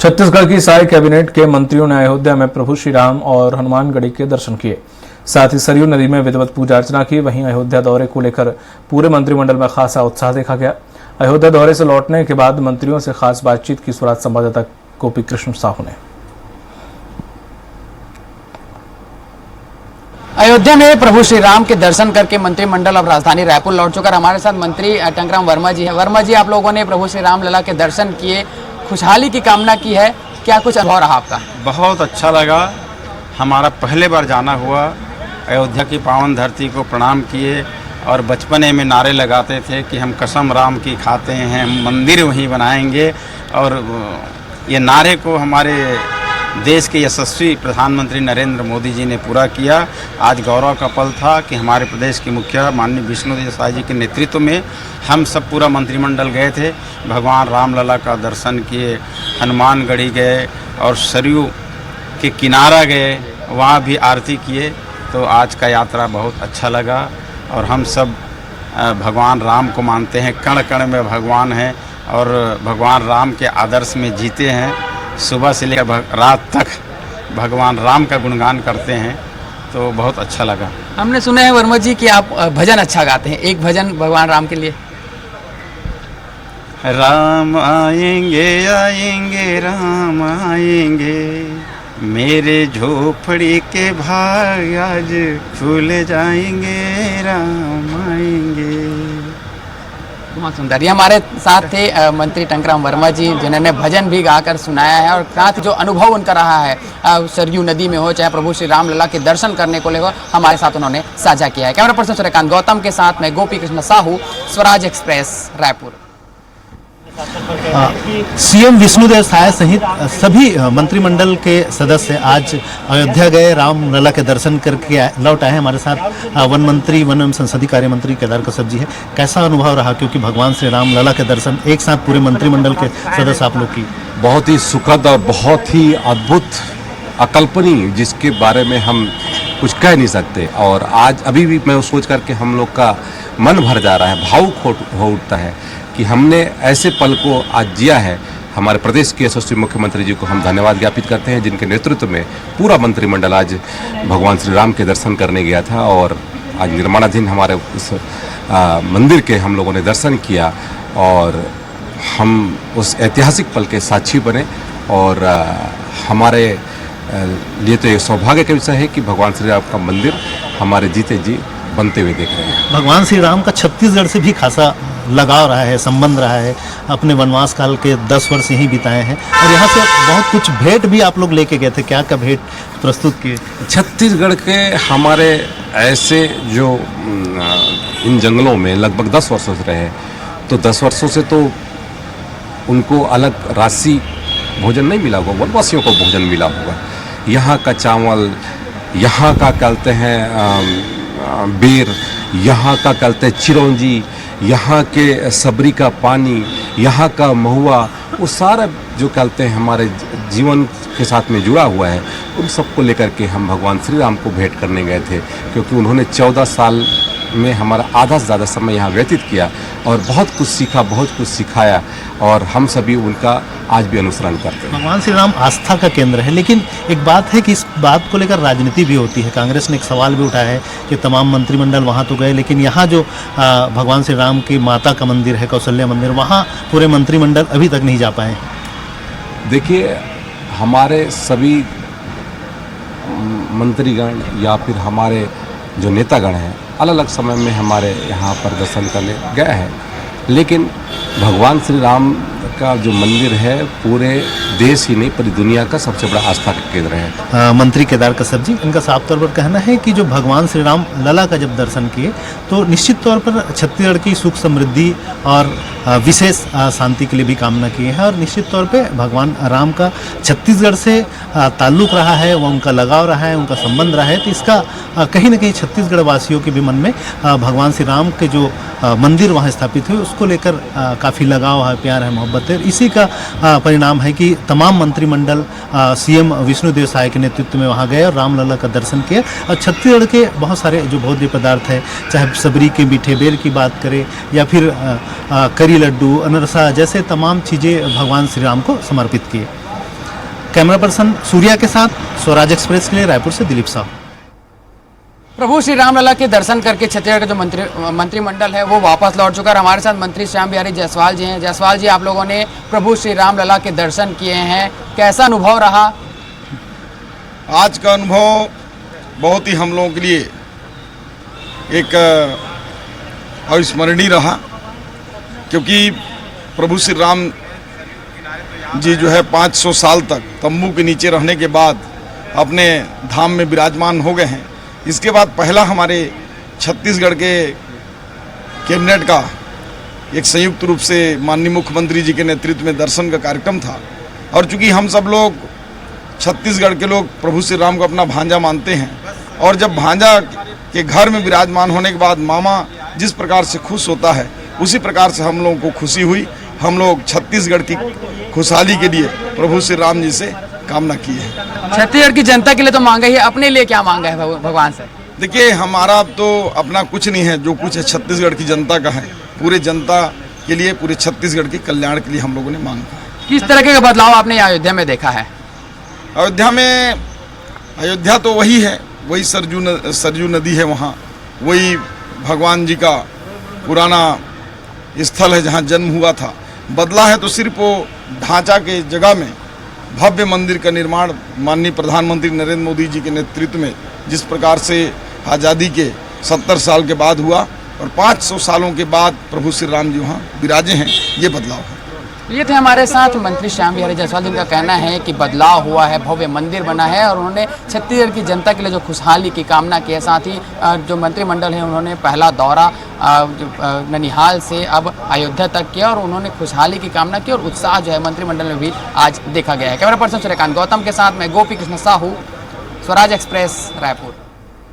छत्तीसगढ़ की साई कैबिनेट के मंत्रियों ने अयोध्या में प्रभु श्री राम और हनुमानगढ़ी के दर्शन किए। साथ ही सरयू नदी में विधिवत पूजा अर्चना की। वहीं अयोध्या दौरे को लेकर पूरे मंत्रिमंडल में खासा उत्साह देखा गया। अयोध्या दौरे से लौटने के बाद मंत्रियों से खास बातचीत की सुरात संवाददाता गोपी कृष्ण साहू ने। अयोध्या में प्रभु श्री राम के दर्शन करके मंत्रिमंडल अब राजधानी रायपुर लौट चुका। हमारे साथ मंत्री टंकराम वर्मा जी है। वर्मा जी, आप लोगों ने प्रभु श्री राम लला के दर्शन किए, खुशहाली की कामना की है, क्या कुछ अनुभव रहा आपका? बहुत अच्छा लगा। हमारा पहले बार जाना हुआ, अयोध्या की पावन धरती को प्रणाम किए और बचपने में नारे लगाते थे कि हम कसम राम की खाते हैं, मंदिर वहीं बनाएंगे। और ये नारे को हमारे देश के यशस्वी प्रधानमंत्री नरेंद्र मोदी जी ने पूरा किया। आज गौरव का पल था कि हमारे प्रदेश के मुखिया माननीय विष्णुदेव साय जी के नेतृत्व में हम सब पूरा मंत्रिमंडल गए थे। भगवान रामलला का दर्शन किए, हनुमानगढ़ी गए और सरयू के किनारा गए, वहाँ भी आरती किए। तो आज का यात्रा बहुत अच्छा लगा और हम सब भगवान राम को मानते हैं, कण कण में भगवान हैं और भगवान राम के आदर्श में जीते हैं। सुबह से लेकर रात तक भगवान राम का गुणगान करते हैं, तो बहुत अच्छा लगा। हमने सुना है वर्मा जी कि आप भजन अच्छा गाते हैं, एक भजन भगवान राम के लिए। राम आएंगे आएंगे राम आएंगे, मेरे झोपड़ी के भाग आज खुल जाएंगे, राम आएंगे। बहुत सुंदर। ये हमारे साथ थे मंत्री टंकराम वर्मा जी, जिन्होंने भजन भी गाकर सुनाया है और साथ जो अनुभव उनका रहा है सरयू नदी में हो चाहे प्रभु श्री राम लला के दर्शन करने को लेकर, हमारे साथ उन्होंने साझा किया है। कैमरा पर्सन सूर्यकांत गौतम के साथ मैं गोपी कृष्ण साहू, स्वराज एक्सप्रेस, रायपुर। सीएम विष्णुदेव साय सहित सभी मंत्रिमंडल के सदस्य आज अयोध्या गए, राम लला के दर्शन करके लौट आए। हमारे साथ वन मंत्री, वन एवं संसदीय कार्य मंत्री केदार कश्यप जी है। कैसा अनुभव रहा, क्योंकि भगवान श्री राम लला के दर्शन एक साथ पूरे मंत्रिमंडल के सदस्य आप लोग की? बहुत ही सुखद और बहुत ही अद्भुत, अकल्पनीय, जिसके बारे में हम कुछ कह नहीं सकते। और आज अभी भी मैं सोच करके हम लोग का मन भर जा रहा है, भावुक हो उठता है कि हमने ऐसे पल को आज जिया है। हमारे प्रदेश के यशस्वी मुख्यमंत्री जी को हम धन्यवाद ज्ञापित करते हैं, जिनके नेतृत्व में पूरा मंत्रिमंडल आज भगवान श्री राम के दर्शन करने गया था। और आज निर्माणाधीन हमारे उस मंदिर के हम लोगों ने दर्शन किया और हम उस ऐतिहासिक पल के साक्षी बने। और हमारे लिए तो ये सौभाग्य का विषय है कि भगवान श्री राम का मंदिर हमारे जीते जी बनते हुए देख रहे हैं। भगवान श्री राम का छत्तीसगढ़ से भी खासा लगाव रहा है, संबंध रहा है। अपने वनवास काल के 10 वर्ष यहीं बिताए हैं और यहाँ से बहुत कुछ भेंट भी आप लोग लेके गए थे। क्या क्या भेंट प्रस्तुत किए? छत्तीसगढ़ के हमारे ऐसे जो इन जंगलों में लगभग 10 वर्षों से रहे, तो 10 वर्षों से तो उनको अलग राशि भोजन नहीं मिला होगा, वनवासियों को भोजन मिला होगा। यहाँ का चावल, यहाँ का कहते हैं बेर, यहाँ का कहते हैं चिरौंजी, यहाँ के सबरी का पानी, यहाँ का महुआ, वो सारा जो कहते हैं हमारे जीवन के साथ में जुड़ा हुआ है, उन सबको लेकर के हम भगवान श्री राम को भेंट करने गए थे। क्योंकि उन्होंने 14 साल में हमारा आधा से ज़्यादा समय यहाँ व्यतीत किया और बहुत कुछ सीखा, बहुत कुछ सिखाया और हम सभी उनका आज भी अनुसरण करते हैं। भगवान श्री राम आस्था का केंद्र है, लेकिन एक बात है कि इस बात को लेकर राजनीति भी होती है। कांग्रेस ने एक सवाल भी उठाया है कि तमाम मंत्रिमंडल वहाँ तो गए, लेकिन यहाँ जो भगवान श्री राम की माता का मंदिर है, कौशल्या मंदिर, वहाँ पूरे मंत्रिमंडल अभी तक नहीं जा पाए। देखिए, हमारे सभी मंत्रीगण या फिर हमारे जो नेतागण हैं अलग अलग समय में हमारे यहाँ पर दर्शन करने गए हैं, लेकिन भगवान श्री राम का जो मंदिर है पूरे देश ही नहीं पूरी दुनिया का सबसे बड़ा आस्था का केंद्र है। मंत्री केदार कश्यप जी, इनका साफ तौर पर कहना है कि जो भगवान श्री राम लला का जब दर्शन किए तो निश्चित तौर पर छत्तीसगढ़ की सुख समृद्धि और विशेष शांति के लिए भी कामना की है। और निश्चित तौर पे भगवान राम का छत्तीसगढ़ से ताल्लुक़ रहा है, वह उनका लगाव रहा है, उनका संबंध रहा है। तो इसका कहीं ना कहीं छत्तीसगढ़ वासियों के भी मन में भगवान श्री राम के जो मंदिर वहाँ स्थापित हुए उसको लेकर काफ़ी लगाव है, प्यार है, मोहब्बत है। इसी का परिणाम है कि तमाम मंत्रिमंडल सीएम विष्णुदेव साय के नेतृत्व में वहाँ गए और रामलला का दर्शन किया। और छत्तीसगढ़ के बहुत सारे जो भोज्य पदार्थ है, चाहे सबरी के मीठे बेर की बात करें या फिर करी लड्डू, अनरसा जैसे तमाम चीज़ें भगवान श्री राम को समर्पित किए। कैमरा पर्सन सूर्या के साथ स्वराज एक्सप्रेस के लिए रायपुर से दिलीप साहू। प्रभु श्री रामलला के दर्शन करके छत्तीसगढ़ का जो मंत्रिमंडल है वो वापस लौट चुका है। हमारे साथ मंत्री श्याम बिहारी जायसवाल जी हैं। जायसवाल जी, आप लोगों ने प्रभु श्री रामलला के दर्शन किए हैं, कैसा अनुभव रहा? आज का अनुभव बहुत ही हम लोगों के लिए एक अविस्मरणीय रहा, क्योंकि प्रभु श्री राम जी जो है 500 साल तक तंबू के नीचे रहने के बाद अपने धाम में विराजमान हो गए हैं। इसके बाद पहला हमारे छत्तीसगढ़ के कैबिनेट का एक संयुक्त रूप से माननीय मुख्यमंत्री जी के नेतृत्व में दर्शन का कार्यक्रम था। और चूंकि हम सब लोग छत्तीसगढ़ के लोग प्रभु श्री राम को अपना भांजा मानते हैं, और जब भांजा के घर में विराजमान होने के बाद मामा जिस प्रकार से खुश होता है, उसी प्रकार से हम लोगों को खुशी हुई। हम लोग छत्तीसगढ़ की खुशहाली के लिए प्रभु श्री राम जी से कामना की है। छत्तीसगढ़ की जनता के लिए तो मांगा ही है, अपने लिए क्या मांगा है भगवान से? देखिए, हमारा तो अपना कुछ नहीं है, जो कुछ है छत्तीसगढ़ की जनता का है। पूरे जनता के लिए, पूरे छत्तीसगढ़ के कल्याण के लिए हम लोगों ने मांगा है। किस तरह का बदलाव आपने अयोध्या में देखा है? अयोध्या तो वही है, वही सरजू नदी है, वहाँ वही भगवान जी का पुराना स्थल है जहाँ जन्म हुआ था। बदला है तो सिर्फ वो ढांचा के जगह में भव्य मंदिर का निर्माण माननीय प्रधानमंत्री नरेंद्र मोदी जी के नेतृत्व में जिस प्रकार से आज़ादी के 70 साल के बाद हुआ और 500 सालों के बाद प्रभु श्री राम जी वहाँ विराजे हैं, ये बदलाव है। ये थे हमारे साथ मंत्री श्याम बिहारी जायसवाल, जिनका कहना है कि बदलाव हुआ है, भव्य मंदिर बना है और उन्होंने छत्तीसगढ़ की जनता के लिए जो खुशहाली की कामना की है। साथ ही जो मंत्रिमंडल है उन्होंने पहला दौरा ननिहाल से अब अयोध्या तक किया और उन्होंने खुशहाली की कामना की और उत्साह जो है मंत्रिमंडल में भी आज देखा गया है। कैमरा पर्सन सूर्यकांत गौतम के साथ मैं गोपी कृष्ण साहू, स्वराज एक्सप्रेस, रायपुर।